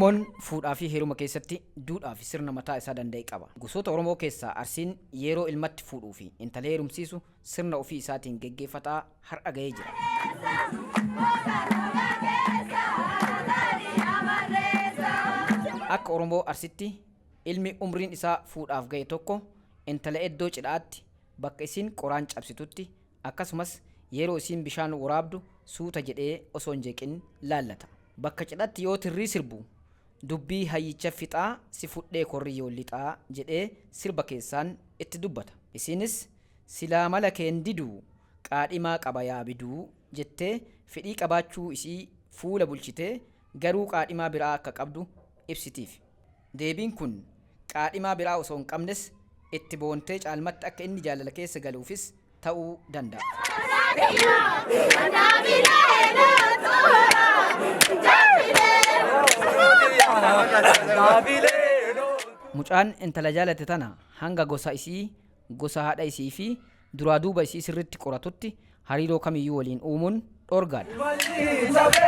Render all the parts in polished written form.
Oromoon fuudhaa fi heeruma keessatti duudhaa fi sirna mataa isaa danda'e qaba. Gosoota Oromoo keessaa Arsiin yeroo ilmatti fuudhuu fi intala heerumsiisu sirna ofii isaatiin geggeeffataa har'a ga'ee jira. Akka Oromoo Arsitti ilmi umriin isaa fuudhaaf ga'e tokko intala eddoo cidhaatti bakka isiin qoraan cabsitutti akkasumas yeroo isiin bishaan waraabdu suuta jedhee osoo hin jeeqin laallata. Bakka cidhatti yoo tirrii sirbu dubbii hayyicha fixaa si fudhee korriyyoo lixaa jedhee sirba keessaan itti dubbata. Isiinis silaa mala keen diduu qaadhimaa qaba yaa biduu jettee fedhii qabaachuu isii fuula bulchitee garuu qaadhimaa biraa akka qabdu ibsitiif. Deebiin kun qaadhimaa biraa osoo hin qabnes itti boontee caalmatti akka inni jaalala keessa galuufis ta'uu danda'a. Mucaan intala jaalate tana hanga gosa isii, gosa haadha isii fi duraa duuba isii sirritti qoratutti hariiroo kamiyyuu waliin uumuun dhorgaadha.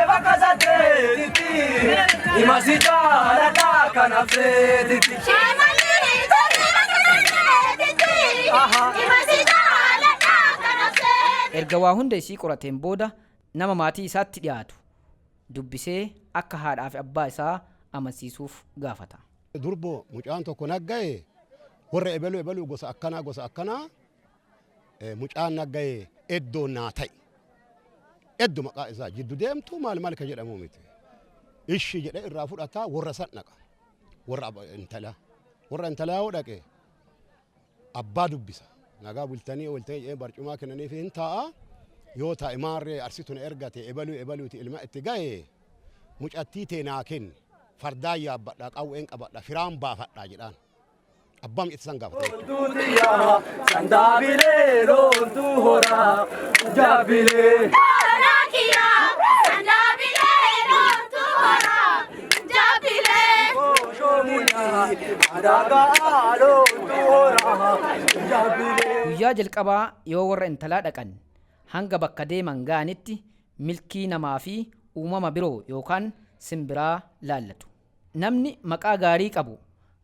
Erga waa hunda isii qorateen booda nama maatii isaatti dhiyaatu dubbisee akka haadhaa fi abbaa isaa amansiisuuf gaafata. Durbo mucaan tokko nagga'e warra ebaluu gosa akkanaa mucaan nagga'e eddoo naa ta'i. Eddoo maqaa isaa jiddu deemtu maal ka jedhamu miti. Ishii jedhee irraa fudhataa warra san dhaqa. Warra intalaa yoo dhaqe abbaa dubbisa. Nagaa bultanii barcumaa kennaniif hin taa'a. Yoo taa'e maarree Arsituun ergate ebaluuti ilma itti ga'e mucattii tee naa kenni. Fardaan yaabbadhaa qawween qabadhaa firaan baafadhaa jedhaan. Abbaan itti san gaafate. Guyyaa jalqabaa yoo warra intalaa dhaqan hanga bakka deeman ga'anitti milkii namaa fi uumama biroo yookaan simbiraa laallatu. Namni maqaa gaarii qabu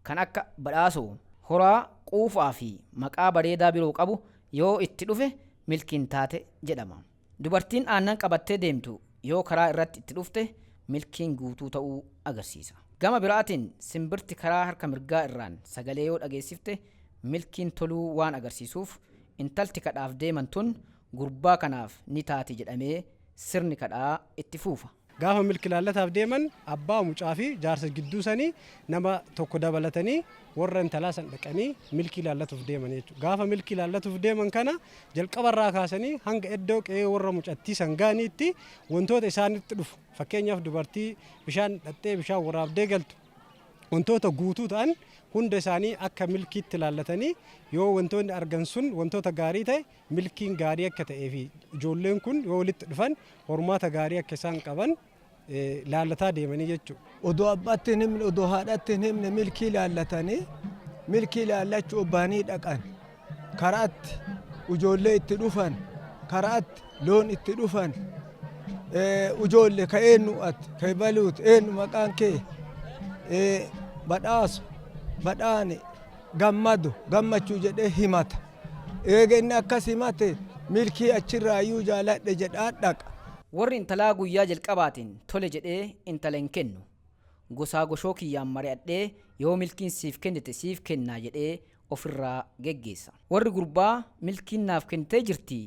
kan akka badhaasoo, horaa, quufaa fi maqaa bareedaa biroo qabu yoo itti dhufe milkiin taate jedhama. Dubartiin aannan qabattee deemtu yoo karaa irratti itti dhufte milkiin guutuu ta'uu agarsiisa. Gama biraatiin simbirti karaa harka mirgaa irraan sagalee yoo dhageessifte milkiin toluu waan agarsiisuuf intalti kadhaaf deeman tun gurbaa kanaaf ni taati jedhamee sirni kadhaa itti fuufa. Gaafa milki laallataaf deeman abbaa mucaa fi jaarsa gidduu sanii nama tokko dabalatanii warra intalaa san dhaqanii milki laallatuuf deeman jechuudha. Gaafa milki laallatuuf deeman kana jalqabarraa kaasanii hanga iddoo qe'ee warra mucattii san ga'aniitti wantoota isaanitti dhufu. Fakkeenyaaf dubartii bishaan dhattee bishaan waraabdee galtu wantoota guutuu ta'an hunda isaanii akka milkiitti laallatanii yoo wantoonni argan sun wantoota gaarii ta'e milkiin gaarii akka ta'ee fi ijoolleen kun yoo walitti dhufan hormaata gaarii akka isaan qaban laallataa deemanii jechuudha. Odoo abbaatti hin himne odoo haadhatti hin himne milkii laallatanii milkii laallachuu obbaanii dhaqan karaatti ijoollee itti dhufan karaatti loon itti dhufan ijoollee ka eenyu ati ka baluuti eenyu maqaan kee badhaasu badhaane gammadu gammachuu jedhee himata. Eega inni akkas himate milkii achirraayyuu jaaladhe jedhaa dhaqa. Warri intalaa guyyaa jalqabaatiin tole jedhee intala hin kennu. Gosaa goshoo kiyyaan mari'adhee yoo milkiin siif kennite siif kennaa jedhee ofirraa geggeessa. Warri gurbaa milkiin naaf kennitee jirti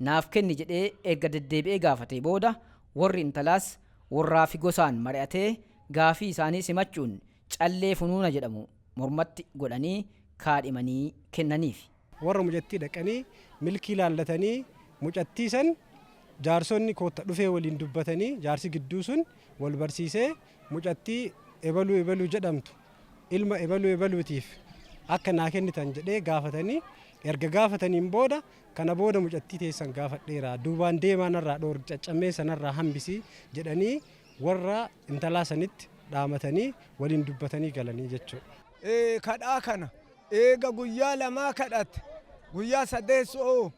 naaf kenni jedhee eega deddeebi'ee gaafatee booda warri intalaas warraa fi gosaan mari'atee gaafii isaanii simachuun callee funuuna jedhamu mormatti godhanii kaadhimanii kennaniif. Warra mucattii dhaqanii milkii laallatanii mucattii san jaarsonni kootta dhufee waliin dubbatanii jaarsi gidduu sun wal barsiisee mucattii ebaluu jedhamtu ilma ebaluutiif akka naa kennitan jedhee gaafatanii erga gaafataniin booda kana booda mucattii teessan gaafadheera duubaan deemaa narraa dhoor caccammee sanarraa hambisii jedhanii warra intalaa sanitti dhaamatanii waliin dubbatanii galanii jechuudha. Kadhaa kana eega guyyaa lamaa kadhatte guyyaa sadeessoo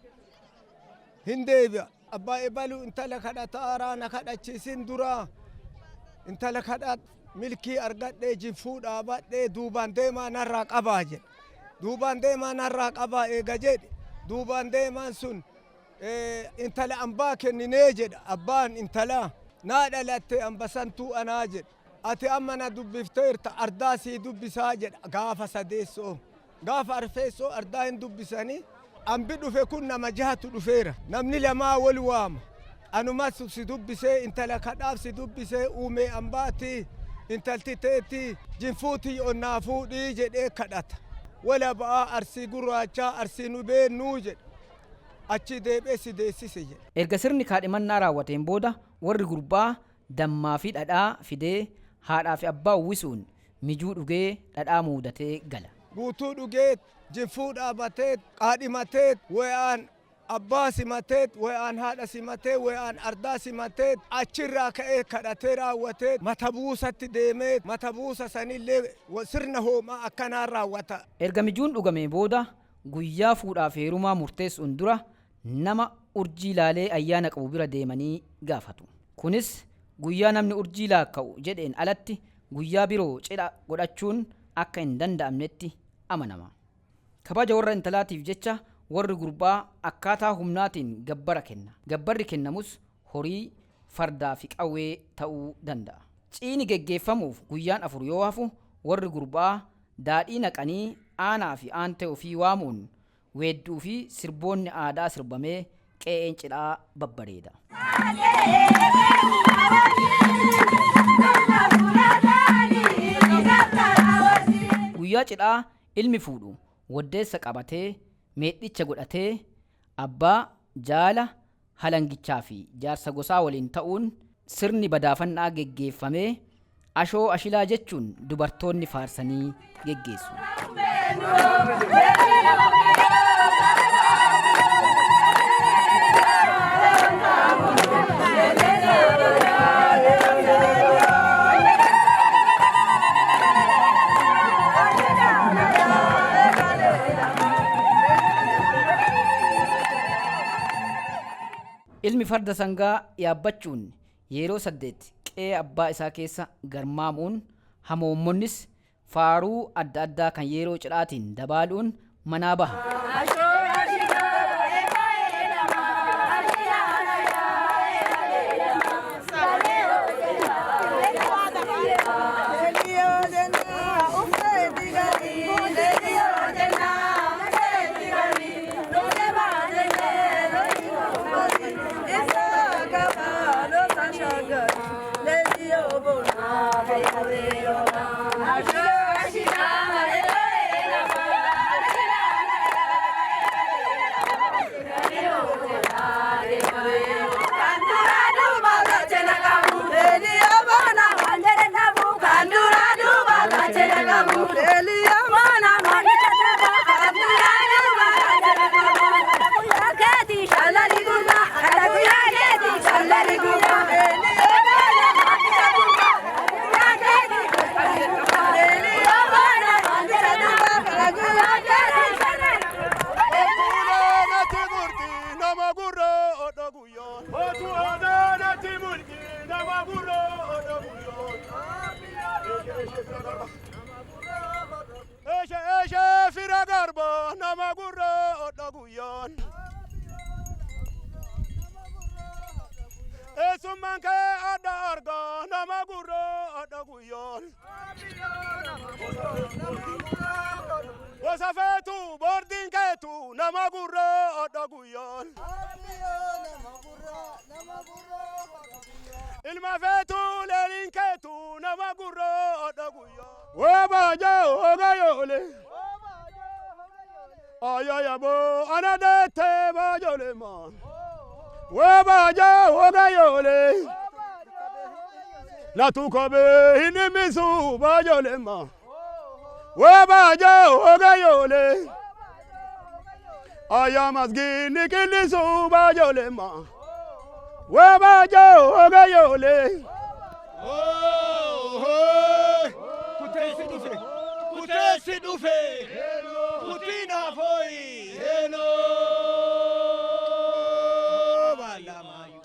hin deebi'a. Abbaa ebaluu intala kadhata araana kadhachiisin duraa intala kadhat milkii argadhee jinfuu dhaabadhee duubaan deemaa narraa qabaa jedhe. Duubaan deemaa narraa qabaa eega jedhe. Duubaan deemaan sun intala ambaa kenninee jedha. Abbaan intalaa naa dhalatte ambasantuu anaa jedha. Ati amma na dubbifteerta ardaa sii dubbisaa jedha. Gaafa sadeessoo gaafa arfeessoo ardaa hin dubbisanii ambi dhufe kun nama jahatu dhufeera. Namni lamaa wal waama. Anumas si dubbisee intala kadhaaf si dubbisee uumee ambaati intalti teetti jinfuutii onnaa fuudhii jedhee kadhata. Wala ba'aa arsii gurraachaa arsii nu beennuu jedha. Achi deebee si deessise jedha. Erga sirni kaadhimannaa raawwateen booda warri gurbaa dammaa fi dhadhaa fidee haadhaa fi abbaa uwwisuun mijuu dhugee dhadhaa muudatee gala. Guutuu dhugee jinfuu dhaabatee qaadhimatee wayaan abbaa simatee wayaan haadha simatee wayaan ardaa simatee achirraa ka'ee kadhatee raawwatee mata buusatti deemee mata buusa sanillee sirna hoomaa akkanaan raawwata. Erga mijuun dhugamee booda guyyaa fuudhaaf heerumaa murteessuun dura nama urjii laalee ayyaana qabu bira deemanii gaafatu. Kunis guyyaa namni urjii laakka'u jedheen alatti guyyaa biroo cidha godhachuun akka hin danda'amnetti amanama. Kabaja warra intalaatiif jecha warri gurbaa akkaataa humnaatiin gabbara kenna. Gabbarri kennamus horii, fardaa fi qawwee ta'uu danda'a. Ciini geggeeffamuuf guyyaan 4 yoo hafu warri gurbaa daadhii naqanii aanaa fi aantee ofii waamuun weedduu fi sirboonni aadaa sirbamee qe'een cidhaa babbareeda. Guyyaa cidhaa ilmi fuudhu waddeessa qabatee meedhicha godhatee abbaa, jaala, halangichaa fi jaarsa gosaa waliin ta'uun sirni badaafannaa geggeeffamee ashoo ashilaa jechuun dubartoonni faarsanii geggeessu. Ilmi farda sangaa yaabbachuun yeroo 8 qe'ee abbaa isaa keessa garmaamuun hamoommonnis faaruu adda addaa kan yeroo cidhaatiin dabaaluun manaa baha. Wasafetu bordin ketu nama gurro odoguyon. Ilma fetu lerin ketu nama gurro odoguyon. Wabaja ogayole. Ayayabo anadete bajole man. Wabaja ogayole. La tukobe inimisu bajole man. Wabaja ogayole. Ayamasgini kilisu bajole man. Wabaja ogayole. Kutesi dufe. Kutina foi. Hello. Balamayu.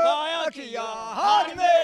Kaya kiya hadme.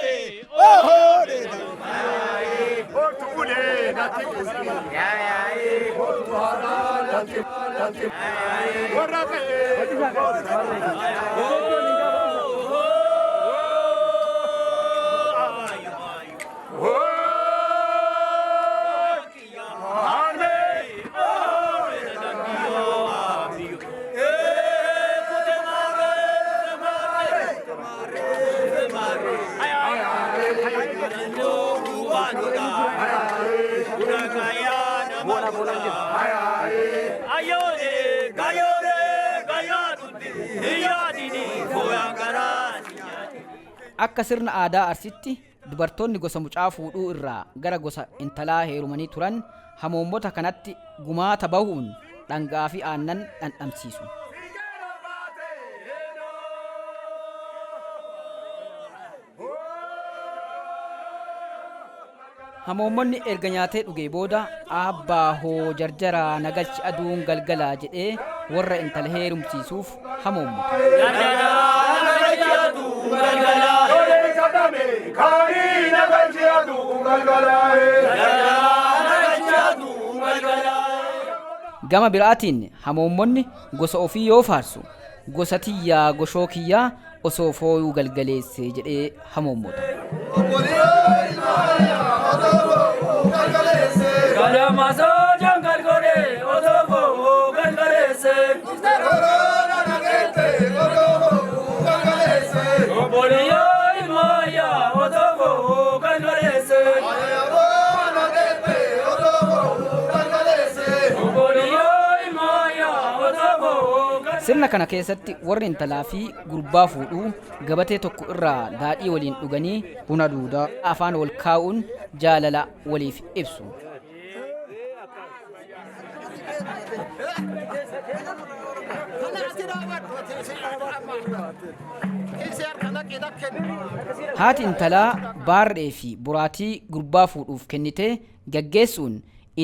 Akka sirna aadaa Arsiitti dubartoonni gosa mucaa fuudhuu irraa gara gosa intalaa heerumanii turan hamoommota kanatti gumaata bahuun dhangaa fi aannan dhandhamsiisu. Hamoommonni erga nyaatee dhugee booda abbaa hoo jarjaraa nagalchi aduun galgalaa jedhee warra intala heerumsiisuuf hamoommata. Gama biraatiin hamoommonni gosa ofii yoo faarsu gosa tiyyaa goshoo kiyyaa osoo fooyuu galgaleesse jedhee hamoommota. Sirna kana keessatti warri intalaa fi gurbaa fuudhuu gabatee tokko irraa daadhii waliin dhuganii buna duudaa afaan wal kaa'uun jaalala waliif ibsu. Haati intalaa baarree fi buraatii gurbaa fuudhuuf kennitee gaggeessuun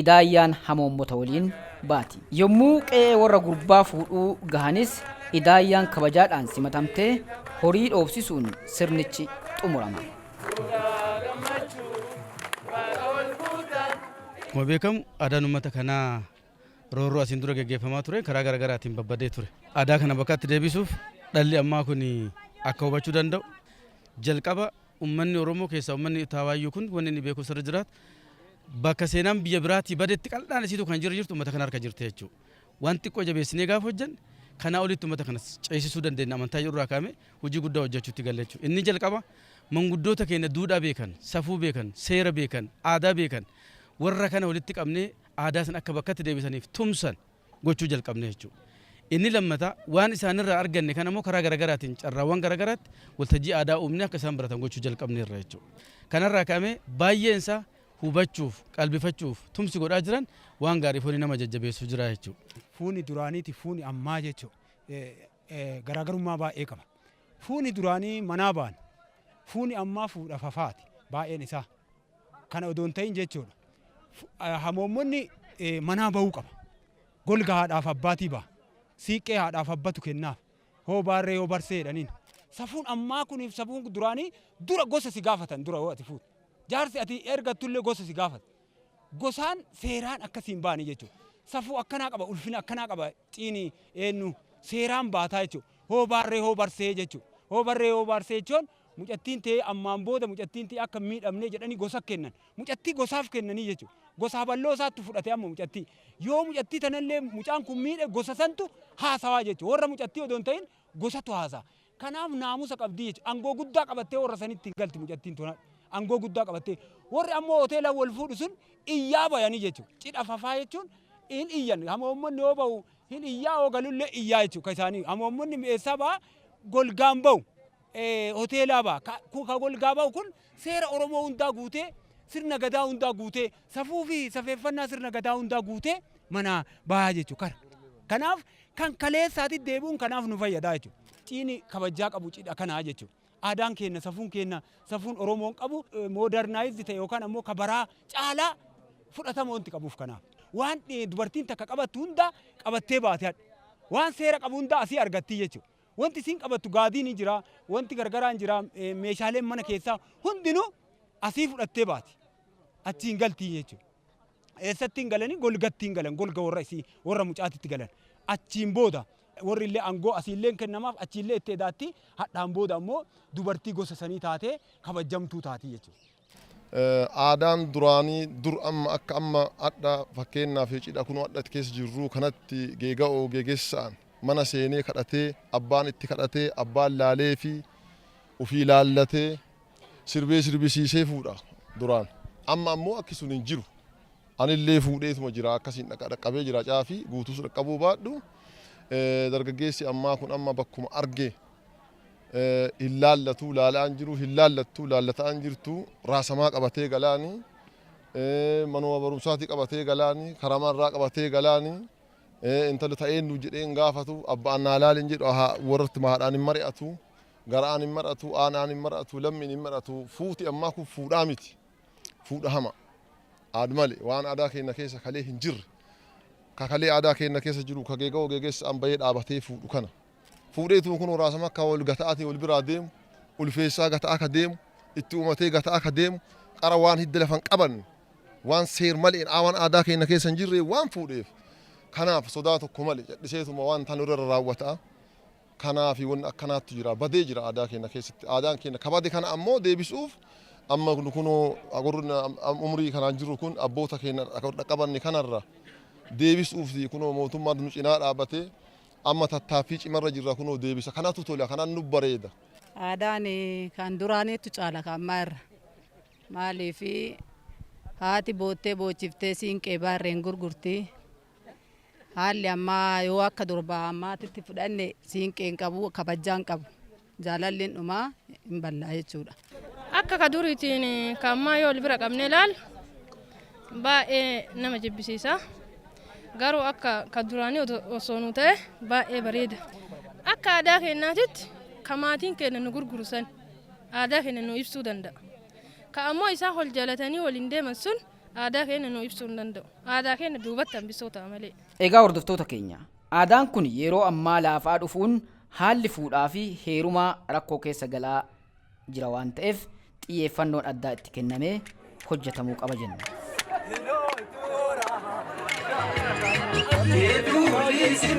idaayyaan hamoommota waliin baati. Yommuu qe'ee warra gurbaa fuudhuu gahanis idaayyaan kabajaadhaan simatamtee horii dhoofsisuun sirnichi xumurama. Akkuma beekamu aadaan uummata kanaa roorroo asiin dura gaggeeffamaa ture karaa garaagaraatiin babbadee ture. Aadaa kana bakka itti deebisuuf dhalli ammaa kun akka hubachuu danda'u jalqaba uummanni Oromoo keessaa uummanni Taawaayyuu kun wanni inni beeku sirra jiraatu bakka seenaan biyya biraatii badetti qal'aan isiitu kan jirtu uummata kana harka jirti jechuudha. Wanti xiqqoo jabeessinee gaafa hojjan kanaa olitti uummata kanas ceesisuu dandeenya amantaa irraa kaa'ame hojii guddaa hojjechuutti galla jechuudha. Inni jalqaba manguddoota keenya duudhaa beekan, safuu beekan, seera beekan, aadaa beekan warra kana walitti qabnee aadaa san akka bakkatti deebisaniif tumsan gochuu jalqabne jechuudha. Inni lammataa waan isaanirraa arganne kan ammoo karaa garaagaraatiin carraawwan garaagaraatti waltajjii aadaa uumne akka isaan baratan gochuu jalqabne irra jechuudha. Kanarraa kaa'ame baay'een isaa hubachuuf qalbifachuuf tumsi godhaa jiran waan gaarii foonii nama jajjabeessu jira jechuudha. Fuuni duraaniiti fuuni ammaa jechuudha garaagarummaa baay'ee qaba. Fuuni duraanii manaa ba'an fuuni ammaa fuudha fafaati baay'een isaa kana odoon ta'in jechuudha. Hamoommonni manaa ba'uu qaba. Golga haadhaaf abbaatii ba'a. Siiqqee haadhaaf abbatu kennaaf. Hoo baarree hoo barsee jedhaniin. Safuun ammaa kuniif safuun duraanii dura gosa si gaafatan dura hoo ati fuutu. Jaarsi ati ergattullee gosa si gaafata. Gosaan seeraan akkasiin baanii jechuudha. Safuu akkanaa qaba ulfina akkanaa qaba ciini eenyu seeraan baataa jechuudha. Hoo baarree hoo barsee jechuudha. Hoo barree hoo barsee jechuun mucattiin ta'ee ammaan booda mucattiin ta'ee akka miidhamnee jedhanii gosa kennan. Mucattii gosaaf kennanii jechuudha. Gosaa balloo isaatti fudhatee amma mucattii. Yoo mucattii tanallee mucaan kun miidhe gosa santu haasawaa jechuudha. Warra mucattii odoon ta'in gosatu haasa'a. Kanaaf naamusa qabdii jechuudha. Angoo guddaa qabattee warra sanitti galti mucattiin tona. Angoo guddaa qabattee warri ammoo hoteela wal fuudhu sun iyyaa bayanii jechuudha. Cidha fafaa jechuun hin iyyan. Hamoomonni yoo ba'u hin iyyaa yoo galullee iyyaa jechuudha. Ka isaanii hamoomonni mi'eessaa ba'a golgaan ba'u hoteelaa ba'a. Ka golgaa ba'u kun seera Oromoo hundaa guutee sirna gadaa hundaa guutee safuu fi safeeffannaa sirna gadaa hundaa guutee mana bahaa jechuudha. Kanaaf kan kaleessaatti deebi'uun kanaaf nu fayyadaa jechuudha. Ciini kabajaa qabu cidha kanaa jechuudha. Aadaan keenya safuun Oromoon qabu moodernaayizii ta'e yookaan ammoo kabaraa caalaa fudhatama wanti qabuuf kanaaf. Waan dubartiin takka qabattu hunda qabattee baatee waan seera qabu hunda asii argatti jechuudha. Wanti isiin qabattu gaadiin ni jira, wanti gargaraan jira, meeshaaleen mana keessaa hundinuu asii fudhattee baati. Achiin galtii jechuudha. eessattiin galanii golgattiin galan golga warra isii warra mucaatitti galan achiin booda warri illee aangoo asiillee kennamaaf achiillee itti edaatti hadhaan booda ammoo dubartii gosa sanii taatee kabajamtuu taati jechuudha. Aadaan duraanii dur amma akka amma adda fakkeenyaaf cidha kun adda keessa jirru kanatti geega'oo geegessaan mana seenee kadhatee abbaan itti kadhatee abbaan laalee fi ofii laallatee sirbisiisee fuudha duraan. Amma ammoo akki sun hin jiru. Anillee fuudheetuma jira akkasiin dhaqqabee jira caafii guutuus dhaqqabuu baadhu. Dargaggeessi ammaa kun amma bakkuma argee hin laallatu laalaan jiru hin laallattu laallataan jirtu raasamaa qabatee galaanii manuma barumsaati qabatee galaanii karamarraa qabatee galaanii intala ta'een nu jedheen gaafatu abbaan naa laalin jedhu warratti maadhaan hin mari'atu garaan hin mari'atu aanaan hin mari'atu lammiin hin mari'atu fuuti ammaa kun fuudhaa miti fuudha hama aadmale waan aadaa keenya keessa kalee hin jirre kakalee aadaa keenya keessa jiru kageega'oo geegessa an bahee dhaabatee fuudhu kana. Fuudheetu kun raasama akka wal gata'aati wal biraa deemu ulfeessaa gata'aa ka deemu itti uumatee gata'aa ka deemu qara waan hidda lafan qaban waan seer malee waan aadaa keenya keessa hin jirre waan fuudheef kanaaf sodaa tokko malee cadhiseetuma waan tan irra raawwata kanaaf waan akkanaatti jira badee jira aadaa keenya keessatti aadaan keenya kabade kana ammoo deebisuuf amma kun umrii kanaan jiru kun abboota keenya qabanni kanarra deebisuuf kun mootummaan nu cinaa dhaabatee amma tattaaffii cimarra jirra kunoo deebisa kanatu tola kanan nu bareeda. Aadaan kan duraaniitu caala kan ammaa irra maaliif haati boottee boochiftee siinqee baarreen gurgurtii haalli ammaa yoo akka durbaa ammaatitti fudhanne siinqeen qabu kabajaan qabu jaalalleen dhumaa hin ballaa jechuudha. Akka ka duriitiin kan ammaa yoo ol bira qabnee ilaalu baay'ee nama jibbisiisa. Garuu akka ka duraanii osoo nu ta'e baay'ee bareeda. Akka aadaa keenyaatitti ka maatiin keenya nu gurgursan aadaa keenya nu ibsuu danda'a. Ka ammoo isaan wal jaalatanii waliin deeman sun aadaa keenya nu ibsuu hin danda'u. Aadaa keenya duubatti hambisoo ta'a malee. Egaa hordoftoota keenya aadaan kun yeroo ammaa laafaa dhufuun haalli fuudhaa fi heerumaa rakkoo keessa galaa jira waan ta'eef xiyyeeffannoon addaa itti kennamee hojjetamuu qaba jenna. Itu polisi